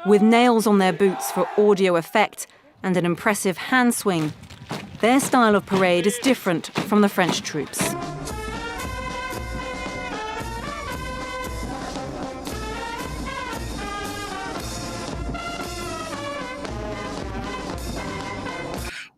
With nails on their boots for audio effect and an impressive hand swing, their style of parade is different from the French troops.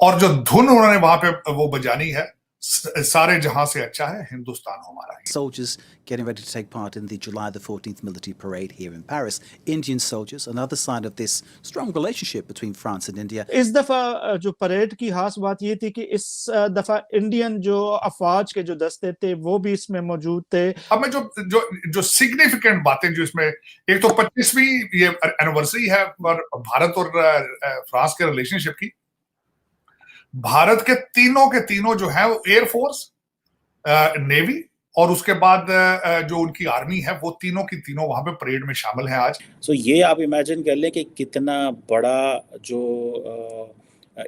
और जो धुन उन्होंने वहां पे वो बजानी है, सारे जहां से अच्छा है हिंदुस्तान हमारा। Soldiers getting ready to take part in the July the 14th military parade here in Paris. Indian soldiers, another sign of this strong relationship between France and India. इस दफा जो परेड की खास बात ये थी कि इस दफा इंडियन जो अफवाज के जो दस्ते थे वो भी इसमें मौजूद थे। अब मैं जो सिग्निफिकेंट बातें जो इसमें, एक तो 25वीं ये एनिवर्सरी है और भारत और फ्रांस के रिलेशनशिप की। भारत के तीनों जो है वो एयरफोर्स, नेवी और उसके बाद जो उनकी आर्मी है वो तीनों की तीनों वहां पे परेड में शामिल हैं आज। ये आप इमेजिन कर लें कि कितना बड़ा जो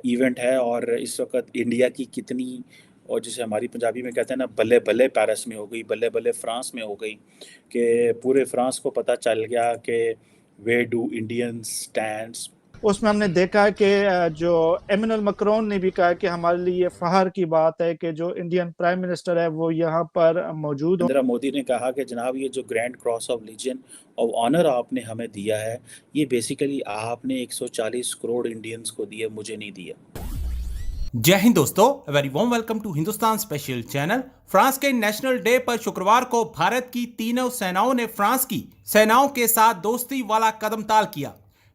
इवेंट है और इस वक्त इंडिया की कितनी, और जिसे हमारी पंजाबी में कहते हैं ना, बल्ले बल्ले पेरिस में हो गई, बल्ले बल्ले फ्रांस में हो गई, कि पूरे फ्रांस को पता चल गया कि वे डू इंडियंस स्टैंड्स। उसमें हमने देखा कि जो एमेनुअल मैक्रोन ने भी कहा कि हमारे लिए फखर की बात है कि जो इंडियन प्राइम मिनिस्टर है वो यहाँ पर मौजूद हो। नरेंद्र मोदी ने कहा कि जनाब ये जो grand cross of legion of honour आपने हमें दिया है, ये बेसिकली आपने 140 करोड़ इंडियंस को दिया, मुझे नहीं दिया। जय हिंद दोस्तों, very warm welcome to Hindustan special channel. France के नेशनल डे पर शुक्रवार को भारत की तीनों सेनाओं ने फ्रांस की सेनाओं के साथ दोस्ती वाला कदमताल किया।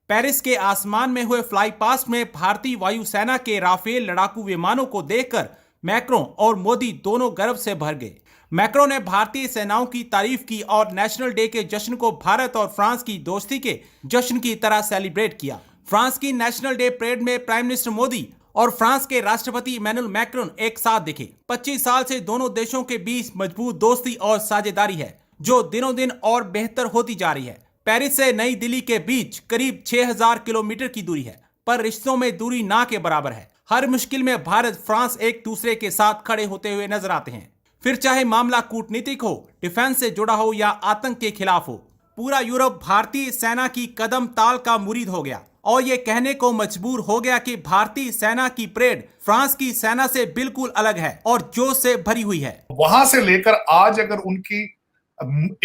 पेरिस के आसमान में हुए फ्लाई पास्ट में भारतीय वायुसेना के राफेल लड़ाकू विमानों को देखकर मैक्रों और मोदी दोनों गर्व से भर गए। मैक्रों ने भारतीय सेनाओं की तारीफ की और नेशनल डे के जश्न को भारत और फ्रांस की दोस्ती के जश्न की तरह सेलिब्रेट किया। फ्रांस की नेशनल डे परेड में प्राइम मिनिस्टर मोदी और फ्रांस के राष्ट्रपति इमैनुअल मैक्रोन एक साथ दिखे। 25 साल से दोनों देशों के बीच मजबूत दोस्ती और साझेदारी है, जो दिनों दिन और बेहतर होती जा रही है। पेरिस से नई दिल्ली के बीच करीब 6000 किलोमीटर की दूरी है, पर रिश्तों में दूरी ना के बराबर है। हर मुश्किल में भारत फ्रांस एक दूसरे के साथ खड़े होते हुए नजर आते हैं, फिर चाहे मामला कूटनीतिक हो, डिफेंस से जुड़ा हो या आतंक के खिलाफ हो। पूरा यूरोप भारतीय सेना की कदम ताल का मुरीद हो गया और ये कहने को मजबूर हो गया कि भारतीय सेना की परेड फ्रांस की सेना से बिल्कुल अलग है और जोश से भरी हुई है। वहां से लेकर आज अगर उनकी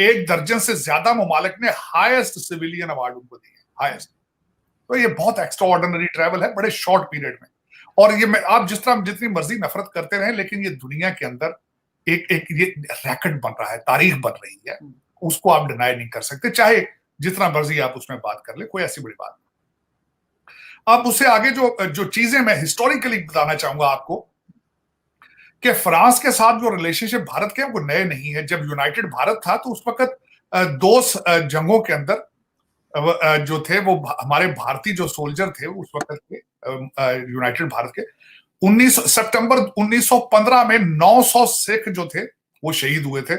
1 दर्जन से ज्यादा ममालिक ने हाईएस्ट सिविलियन अवार्ड उनको दिए, हाईएस्ट। तो ये बहुत एक्स्ट्राऑर्डिनरी ट्रैवल है बड़े शॉर्ट पीरियड में। और ये आप जितनी मर्जी नफरत करते रहें, लेकिन ये दुनिया के अंदर एक ये रैकेट बन रहा है, तारीख बन रही है, उसको आप डिनाई नहीं कर सकते, चाहे जितना मर्जी आप उसमें बात कर ले, कोई ऐसी बड़ी बात नहीं। अब उससे आगे जो चीजें मैं हिस्टोरिकली बताना चाहूंगा आपको कि फ्रांस के साथ जो रिलेशनशिप भारत के वो नए नहीं है। जब यूनाइटेड भारत था तो उस वक्त 2 जंगों के अंदर जो थे वो हमारे भारतीय जो सोल्जर थे उस वक्त के यूनाइटेड भारत के 19 सितंबर 1915 में 900 सिख जो थे वो शहीद हुए थे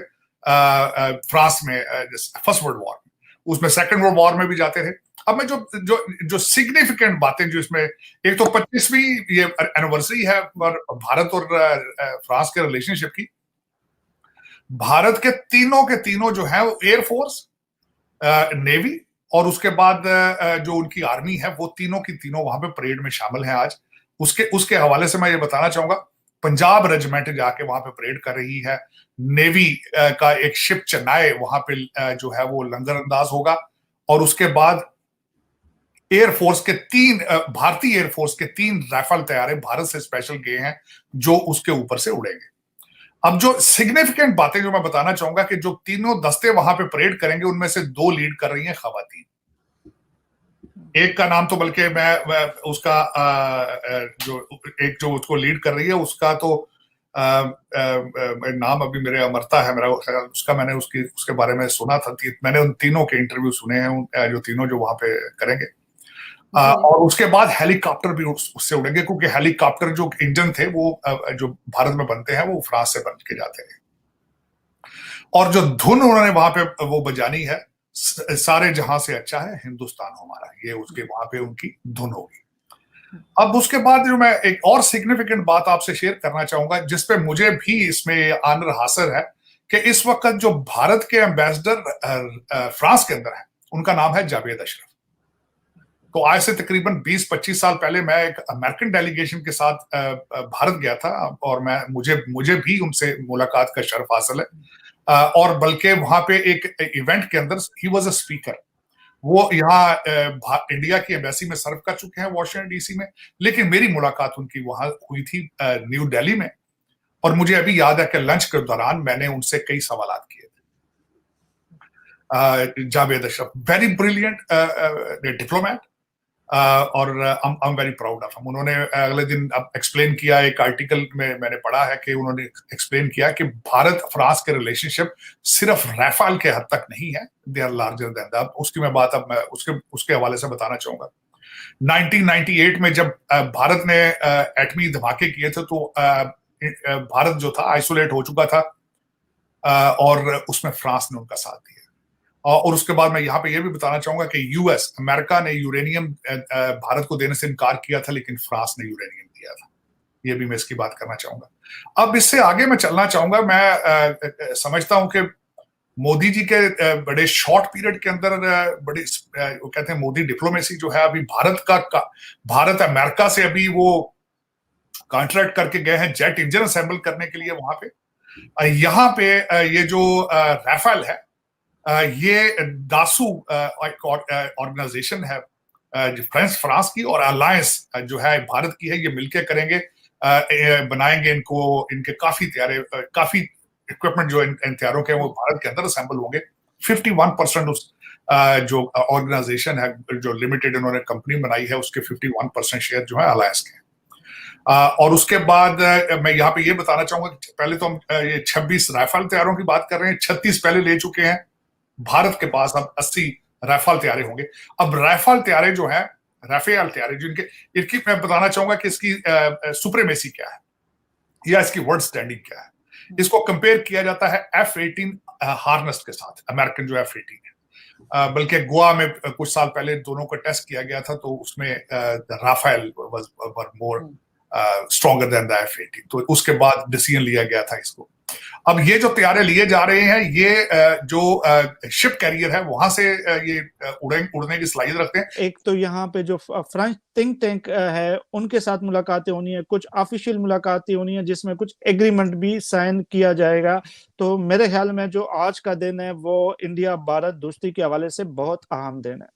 फ्रांस में, फर्स्ट वर्ल्ड वॉर में। उसमें सेकंड वर्ल्ड वॉर में भी जाते थे। अब मैं जो सिग्निफिकेंट बातें जो इसमें, एक तो 25वीं ये एनिवर्सरी है और भारत और फ्रांस के रिलेशनशिप की। भारत के तीनों जो है वो एयरफोर्स, नेवी और उसके बाद जो उनकी आर्मी है वो तीनों की तीनों वहां पे परेड में शामिल हैं आज। उसके हवाले से मैं ये बताना चाहूंगा, पंजाब रेजिमेंट जाके वहां पे परेड कर रही है। नेवी का एक शिप चेन्नई वहां पे जो है वो लंगर अंदाज होगा। और उसके बाद एयरफोर्स के भारतीय एयरफोर्स के 3 राइफल तैयारे भारत से स्पेशल गए हैं जो उसके ऊपर से उड़ेंगे। अब जो सिग्निफिकेंट बातें जो मैं बताना चाहूंगा कि जो तीनों दस्ते वहां पे परेड करेंगे उनमें से 2 लीड कर रही हैं खवातीन। एक का नाम तो बल्कि मैं उसका जो उसको लीड कर रही है उसका तो नाम अभी मेरे अमरता है मेरा उसका, मैंने उसके बारे में सुना था। मैंने उन तीनों के इंटरव्यू सुने हैं, जो तीनों जो वहां पे करेंगे। और उसके बाद हेलीकॉप्टर भी उससे उड़ेंगे, क्योंकि हेलीकॉप्टर जो इंजन थे वो जो भारत में बनते हैं वो फ्रांस से बन के जाते हैं। और जो धुन उन्होंने वहां पे वो बजानी है, सारे जहां से अच्छा है हिंदुस्तान हमारा, ये उसके वहां पे उनकी धुन होगी। अब उसके बाद जो मैं एक और सिग्निफिकेंट बात आपसे शेयर करना चाहूंगा, जिसपे मुझे भी इसमें आनर हासिल है, कि इस वक्त जो भारत के एम्बेसडर फ्रांस के अंदर है उनका नाम है जावेद अशरफ। तो आज से तकरीबन 20-25 साल पहले मैं एक अमेरिकन डेलीगेशन के साथ भारत गया था, और मुझे भी उनसे मुलाकात का शर्फ हासिल है। और बल्कि वहां पे एक इवेंट के अंदर ही वाज अ स्पीकर। वो यहाँ इंडिया की एम्बेसी में सर्व कर चुके हैं वॉशिंगटन डीसी में, लेकिन मेरी मुलाकात उनकी वहां हुई थी न्यू दिल्ली में। और मुझे अभी याद है कि लंच के दौरान मैंने उनसे कई सवाल किए थे। Javed Ashraf, very brilliant diplomat, और I am very proud of him. उन्होंने अगले दिन एक्सप्लेन किया, एक आर्टिकल में मैंने पढ़ा है कि उन्होंने एक्सप्लेन किया कि भारत फ्रांस के रिलेशनशिप सिर्फ राफेल के हद तक नहीं है, they are larger than that. उसकी मैं बात अब मैं उसके हवाले से बताना चाहूंगा। 1998 में जब भारत ने एटमी धमाके किए थे, तो भारत जो था आइसोलेट हो चुका था, और उसमें फ्रांस ने उनका साथ दिया। और उसके बाद मैं यहाँ पे ये भी बताना चाहूंगा कि यूएस, अमेरिका ने यूरेनियम भारत को देने से इनकार किया था, लेकिन फ्रांस ने यूरेनियम दिया था। ये भी मैं इसकी बात करना चाहूंगा। अब इससे आगे मैं चलना चाहूंगा। मैं समझता हूं कि मोदी जी के बड़े शॉर्ट पीरियड के अंदर बड़ी वो कहते हैं मोदी डिप्लोमेसी जो है, अभी भारत अमेरिका से अभी वो कॉन्ट्रैक्ट करके गए हैं जेट इंजन असेंबल करने के लिए वहां पे। यहाँ पे ये जो राफेल है, ये दासू एक ऑर्गेनाइजेशन है फ्रांस की, और अलायंस जो है भारत की है। ये मिलके करेंगे, बनाएंगे इनको, इनके काफी इक्विपमेंट जो इन तैयारों के वो भारत के अंदर असेंबल होंगे। 51% उस जो ऑर्गेनाइजेशन है, जो लिमिटेड इन्होंने कंपनी बनाई है, उसके 51% शेयर जो है अलायंस के। और उसके बाद मैं यहाँ पे ये बताना चाहूंगा कि पहले तो हम ये 26 राफेल तैयारों की बात कर रहे हैं, 36 पहले ले चुके हैं। भारत के पास अब 80 राफेल तैयारे होंगे। अब राफेल तैयारे जो है, जो इनकी मैं बताना चाहूंगा कि इसकी सुप्रीमेसी क्या है, या इसकी वर्ल्ड स्टैंडिंग क्या है। इसको कंपेयर किया जाता है F-18 हार्नेस्ट के साथ, अमेरिकन जो F-18 है। बल्कि गोवा में कुछ साल पहले दोनों को टेस्ट किया गया था, तो उसमें Rafale were more stronger than the F-18, तो उसके बाद डिसीजन लिया गया था इसको। अब ये जो तैयारे लिए जा रहे हैं, ये जो शिप कैरियर है वहां से ये उड़ने की सलाहियत रखते हैं। एक तो यहाँ पे जो फ्रेंच थिंक टैंक है, उनके साथ मुलाकातें होनी है, कुछ ऑफिशियल मुलाकातें होनी है, जिसमें कुछ एग्रीमेंट भी साइन किया जाएगा। तो मेरे ख्याल में जो आज का दिन है वो इंडिया भारत दोस्ती के हवाले से बहुत अहम दिन है।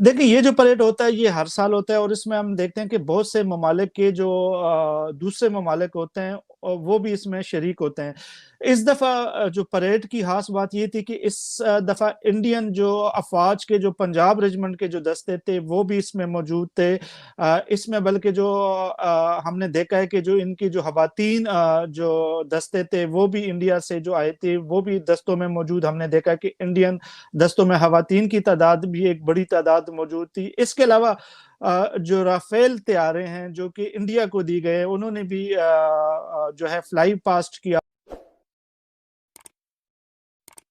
देखिए, ये जो परेड होता है ये हर साल होता है, और इसमें हम देखते हैं कि बहुत से ममालिक के जो दूसरे ममालिक होते हैं वो भी इसमें शरीक होते हैं। इस दफा जो परेड की खास बात ये थी कि इस दफा इंडियन जो अफवाज के जो पंजाब रेजिमेंट के जो दस्ते थे वो भी इसमें मौजूद थे। इसमें बल्कि जो हमने देखा है कि जो इनकी जो खवातीन जो दस्ते थे वो भी इंडिया से जो आए थे वो भी दस्तों में मौजूद। हमने देखा कि इंडियन दस्तों में खवातीन की तादाद भी एक बड़ी तादाद मौजूद थी। इसके अलावा जो राफेल तैयारे हैं जो कि इंडिया को दी गए, उन्होंने भी जो है फ्लाई पास्ट किया।